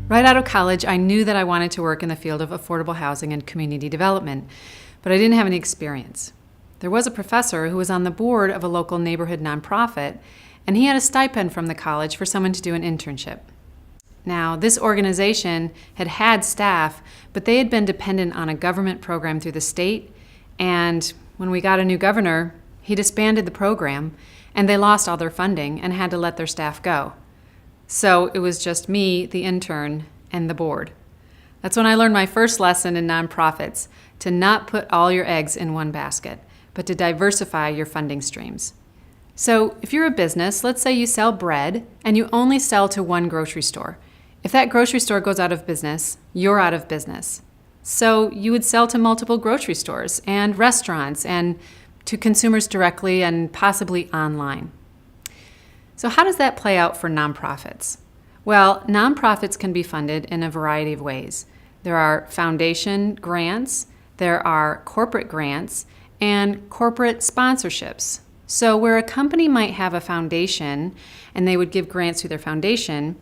Right out of college, I knew that I wanted to work in the field of affordable housing and community development, but I didn't have any experience. There was a professor who was on the board of a local neighborhood nonprofit, and he had a stipend from the college for someone to do an internship. Now, this organization had had staff, but they had been dependent on a government program through the state, and when we got a new governor, he disbanded the program, and they lost all their funding and had to let their staff go. So it was just me, the intern, and the board. That's when I learned my first lesson in nonprofits, to not put all your eggs in one basket, but to diversify your funding streams. So if you're a business, let's say you sell bread and you only sell to one grocery store. If that grocery store goes out of business, you're out of business. So you would sell to multiple grocery stores and restaurants and to consumers directly and possibly online. So how does that play out for nonprofits? Well, nonprofits can be funded in a variety of ways. There are foundation grants, there are corporate grants, and corporate sponsorships. So where a company might have a foundation and they would give grants to their foundation,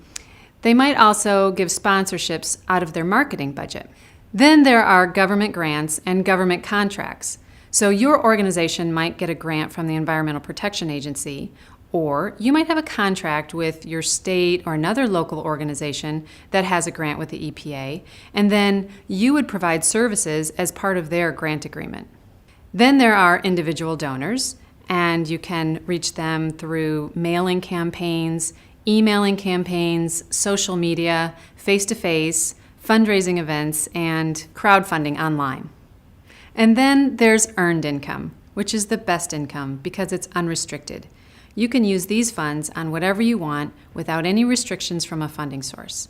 they might also give sponsorships out of their marketing budget. Then there are government grants and government contracts. So your organization might get a grant from the Environmental Protection Agency, or you might have a contract with your state or another local organization that has a grant with the EPA, and then you would provide services as part of their grant agreement. Then there are individual donors, and you can reach them through mailing campaigns, emailing campaigns, social media, face-to-face, fundraising events, and crowdfunding online. And then there's earned income, which is the best income because it's unrestricted. You can use these funds on whatever you want without any restrictions from a funding source.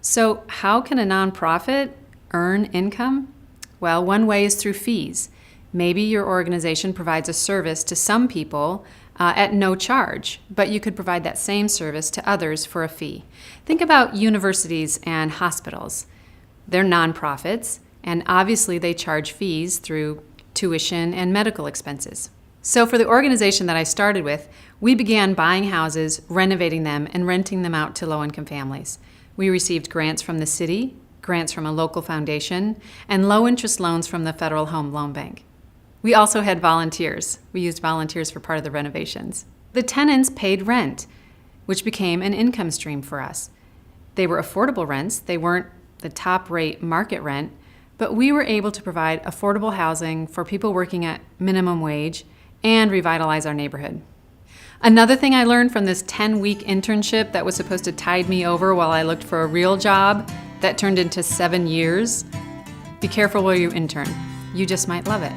So how can a nonprofit earn income? Well, one way is through fees. Maybe your organization provides a service to some people at no charge, but you could provide that same service to others for a fee. Think about universities and hospitals. They're nonprofits, and obviously they charge fees through tuition and medical expenses. So for the organization that I started with, we began buying houses, renovating them, and renting them out to low-income families. We received grants from the city, grants from a local foundation, and low-interest loans from the Federal Home Loan Bank. We also had volunteers. We used volunteers for part of the renovations. The tenants paid rent, which became an income stream for us. They were affordable rents. They weren't the top-rate market rent, but we were able to provide affordable housing for people working at minimum wage and revitalize our neighborhood. Another thing I learned from this 10-week internship that was supposed to tide me over while I looked for a real job that turned into 7 years, be careful where you intern. You just might love it.